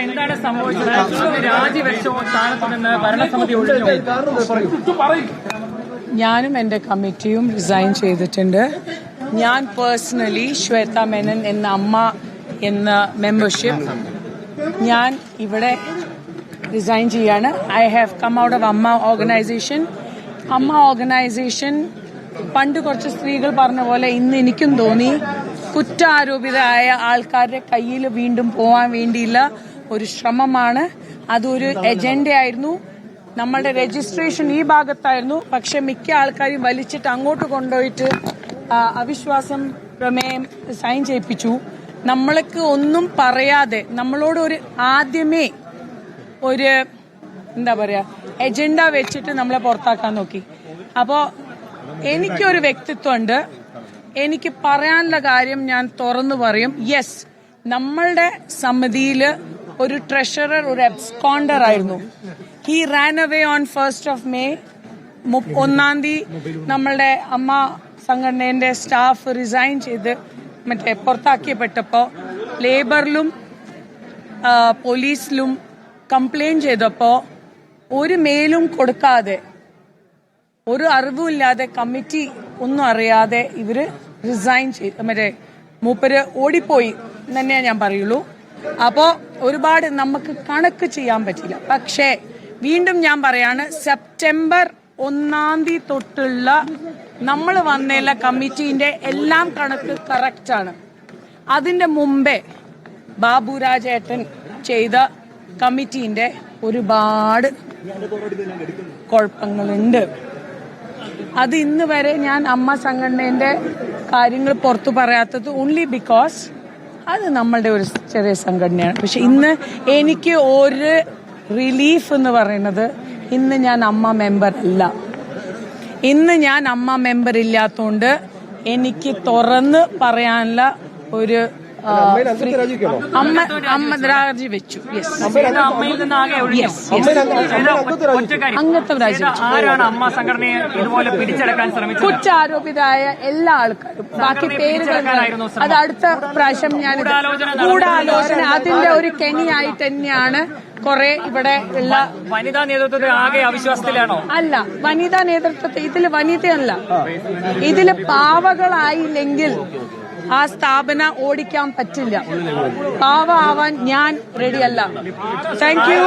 എന്താണ് സംഭവിച്ചത്? രാജിവെച്ചോ സ്ഥാനത്ത് നിന്ന് ഭരണസമിതി ഒഴിഞ്ഞു? ഞാനും എന്റെ കമ്മിറ്റിയും റിസൈൻ ചെയ്തിട്ടുണ്ട്. ഞാൻ പേഴ്സണലി ശ്വേത മേനൻ എന്ന അമ്മ എന്ന മെമ്പർഷിപ്പ് ഞാൻ ഇവിടെ റിസൈൻ ചെയ്യാണ്. I have come out of AMMA organisation. AMMA organisation പണ്ട് കുറച്ച് സ്ത്രീകൾ പറഞ്ഞ പോലെ ഇന്ന് എനിക്കും തോന്നി കുറ്റാരോപിതരായ ആൾക്കാരുടെ കയ്യിൽ വീണ്ടും പോവാൻ വേണ്ടിയുള്ള ഒരു ശ്രമമാണ്. അതൊരു എജൻഡയായിരുന്നു. നമ്മളുടെ രജിസ്ട്രേഷൻ ഈ ഭാഗത്തായിരുന്നു. പക്ഷെ മിക്ക ആൾക്കാരും വലിച്ചിട്ട് അങ്ങോട്ട് കൊണ്ടുപോയിട്ട് അവിശ്വാസം പ്രമേയം സൈൻ ചെയ്യിപ്പിച്ചു. നമ്മൾക്ക് ഒന്നും പറയാതെ നമ്മളോട് ഒരു ആദ്യമേ ഒരു എന്താ പറയാ എജൻഡ വെച്ചിട്ട് നമ്മളെ പുറത്താക്കാൻ നോക്കി. അപ്പോ എനിക്കൊരു വ്യക്തിത്വമുണ്ട്. എനിക്ക് പറയാനുള്ള കാര്യം ഞാൻ തുറന്നു പറയും. യെസ്, നമ്മളുടെ സമിതിയില് ഒരു ട്രഷറർ ഒരു അബ്സ്കോണ്ടർ ആയിരുന്നു. He Rann away on 1st of May. 1-ാം തീയതി നമ്മളുടെ അമ്മ സംഘടനയുടെ സ്റ്റാഫ് റിസൈൻ ചെയ്ത് പുറത്താക്കിയപ്പെട്ടപ്പോ ലേബറിലും പോലീസിലും കംപ്ലൈന്റ് ചെയ്തപ്പോ ഒരു മെയിലും കൊടുക്കാതെ ഒരു അറിവുമില്ലാതെ കമ്മിറ്റി ഒന്നും അറിയാതെ ഇവര് റിസൈൻ ചെയ്ത് മൂപ്പര് ഓടിപ്പോയി തന്നെയാ ഞാൻ പറയുള്ളൂ. അപ്പോ ഒരുപാട് നമുക്ക് കണക്ക് ചെയ്യാൻ പറ്റില്ല. പക്ഷേ വീണ്ടും ഞാൻ പറയാണ്, സെപ്റ്റംബർ 1-ാം തീയതി തൊട്ടുള്ള നമ്മൾ വന്നേല കമ്മിറ്റീന്റെ എല്ലാം കണക്ക് കറക്റ്റാണ്. അതിന്റെ മുമ്പേ ബാബുരാജേട്ടൻ ചെയ്ത കമ്മിറ്റീന്റെ ഒരുപാട് കുഴപ്പങ്ങളുണ്ട്. അത് ഇന്ന് വരെ ഞാൻ അമ്മ സംഘടനയുടെ കാര്യങ്ങൾ പുറത്തു പറയാത്തത് ഓൺലി ബിക്കോസ് അത് നമ്മളുടെ ഒരു ചെറിയ സംഘടനയാണ്. പക്ഷെ ഇന്ന് എനിക്ക് ഒരു റിലീഫ് എന്ന് പറയുന്നത് ഇന്ന് ഞാൻ അമ്മ മെമ്പർ അല്ല. ഇന്ന് ഞാൻ അമ്മ മെമ്പർ ഇല്ലാത്തതുകൊണ്ട് എനിക്ക് തുറന്ന് പറയാനുള്ള ഒരു അമ്മ രാജിവെച്ചു. അംഗത്വം കുറ്റാരോപിതരായ എല്ലാ ആൾക്കാരും ബാക്കി പേരുകൾ അത് അടുത്ത പ്രാവശ്യം ഞാൻ ഗൂഢാലോചന അതിന്റെ ഒരു കെണിയായിട്ട് തന്നെയാണ് കുറെ ഇവിടെ ഉള്ള വനിതാ നേതൃത്വത്തിൽ ആകെ അവിശ്വാസത്തിലാണോ? അല്ല, വനിതാ നേതൃത്വത്തെ ഇതില് വനിതയല്ല, ഇതില് പാവകളായില്ലെങ്കിൽ ആ സ്ഥാപനം ഓടിക്കാൻ പറ്റില്ല. പാവ ആവാൻ ഞാൻ റെഡിയല്ല. Thank you.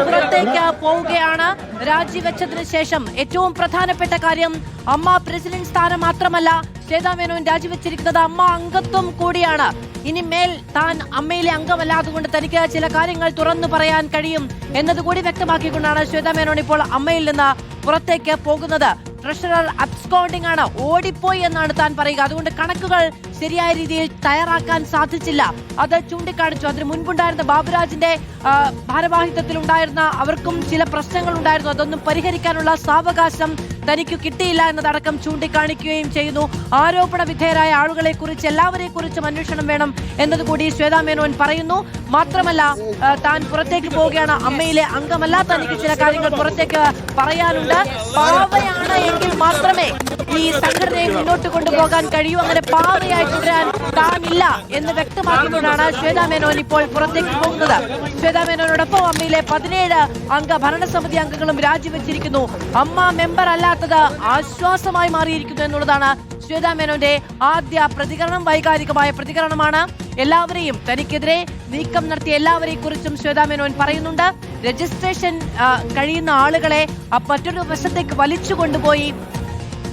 പുറത്തേക്ക് പോവുകയാണ് രാജിവെച്ചതിന് ശേഷം. ഏറ്റവും പ്രധാനപ്പെട്ട കാര്യം, അമ്മ പ്രസിഡന്റ് സ്ഥാനം മാത്രമല്ല, ശ്വേതാ മേനോൻ രാജിവെച്ചിരിക്കുന്നത് അമ്മ അംഗത്വം കൂടിയാണ്. ഇനി മേൽ താൻ അമ്മയിലെ അംഗമല്ലാതുകൊണ്ട് തനിക്ക് ചില കാര്യങ്ങൾ തുറന്നു പറയാൻ കഴിയും എന്നതുകൂടി വ്യക്തമാക്കിക്കൊണ്ടാണ് ശ്വേതാ മേനോൻ ഇപ്പോൾ അമ്മയിൽ നിന്ന് പുറത്തേക്ക് പോകുന്നത്. ട്രഷറർ അബ്സ്കോണ്ടിംഗ് ആണ്, ഓടിപ്പോയി എന്നാണ് താൻ പറയുക. അതുകൊണ്ട് കണക്കുകൾ ശരിയായ രീതിയിൽ തയ്യാറാക്കാൻ സാധിച്ചില്ല, അത് ചൂണ്ടിക്കാണിച്ചു. അതിന് മുൻപുണ്ടായിരുന്ന ബാബുരാജിന്റെ ഭാരവാഹിത്വത്തിൽ ഉണ്ടായിരുന്ന അവർക്കും ചില പ്രശ്നങ്ങൾ ഉണ്ടായിരുന്നു. അതൊന്നും പരിഹരിക്കാനുള്ള സാവകാശം തനിക്ക് കിട്ടിയില്ല എന്നതടക്കം ചൂണ്ടിക്കാണിക്കുകയും ചെയ്യുന്നു. ആരോപണ വിധേയരായ ആളുകളെ കുറിച്ച് എല്ലാവരെ കുറിച്ചും അന്വേഷണം വേണം എന്നതുകൂടി ശ്വേതാ മേനോൻ പറയുന്നു. മാത്രമല്ല, താൻ പുറത്തേക്ക് പോവുകയാണ്, അമ്മയിലെ അംഗമല്ല, തനിക്ക് ചില കാര്യങ്ങൾ പുറത്തേക്ക് പറയാനുണ്ട്. പാവയാണ് എങ്കിൽ മാത്രമേ ഈ സംഘടനയെ മുന്നോട്ട് കൊണ്ടുപോകാൻ കഴിയൂ. അങ്ങനെ പാവയായി തുടരാൻ താനില്ല എന്ന് വ്യക്തമാക്കിക്കൊണ്ടാണ് ശ്വേതാ മേനോൻ ഇപ്പോൾ പുറത്തേക്ക് പോകുന്നത്. ശ്വേതാ മേനോനോടൊപ്പം അമ്മയിലെ 17 അംഗ ഭരണസമിതി അംഗങ്ങളും രാജിവെച്ചിരിക്കുന്നു. അമ്മ മെമ്പർ അല്ലാത്തത് ആശ്വാസമായി മാറിയിരിക്കുന്നു എന്നുള്ളതാണ് ശ്വേതാ മേനോന്റെ ആദ്യ പ്രതികരണം. വൈകാരികമായ പ്രതികരണമാണ്. എല്ലാവരെയും, തനിക്കെതിരെ നീക്കം നടത്തിയ എല്ലാവരെയും കുറിച്ചും ശ്വേതാ മേനോൻ പറയുന്നുണ്ട്. രജിസ്ട്രേഷൻ കഴിയുന്ന ആളുകളെ മറ്റൊരു വശത്തേക്ക് വലിച്ചു കൊണ്ടുപോയി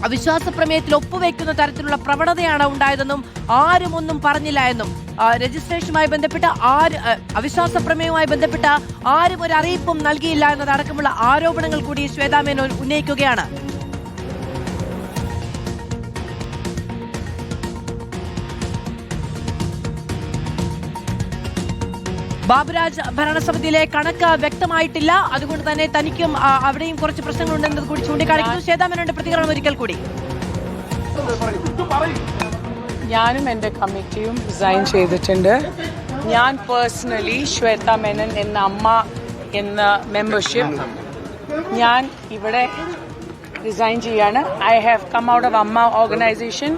അവിശ്വാസ പ്രമേയത്തിൽ ഒപ്പുവെക്കുന്ന തരത്തിലുള്ള പ്രവണതയാണ് ഉണ്ടായതെന്നും ആരും ഒന്നും പറഞ്ഞില്ല എന്നും, രജിസ്ട്രേഷനുമായി ബന്ധപ്പെട്ട അവിശ്വാസ പ്രമേയവുമായി ബന്ധപ്പെട്ട ആരും ഒരു അറിയിപ്പും നൽകിയില്ല എന്നതടക്കമുള്ള ആരോപണങ്ങൾ കൂടി ശ്വേതാ മേനോൻ ഉന്നയിക്കുകയാണ്. ബാബുരാജ് ഭരണസമിതിയിലെ കണക്ക് വ്യക്തമായിട്ടില്ല, അതുകൊണ്ട് തന്നെ തനിക്കും അവിടെയും കുറച്ച് പ്രശ്നങ്ങളുണ്ടെന്നത് കൂടി ചൂണ്ടിക്കാണിക്കുന്നു. ശ്വേതാ മേനോന്റെ പ്രതികരണം ഒരിക്കൽ കൂടി. ഞാനും എന്റെ കമ്മിറ്റിയും റിസൈൻ ചെയ്തിട്ടുണ്ട്. ഞാൻ പേഴ്സണലി ശ്വേത മേനൻ എന്ന അമ്മ എന്ന മെമ്പർഷിപ്പ് ഞാൻ ഇവിടെ റിസൈൻ ചെയ്യാണ്. I have come out of AMMA organisation.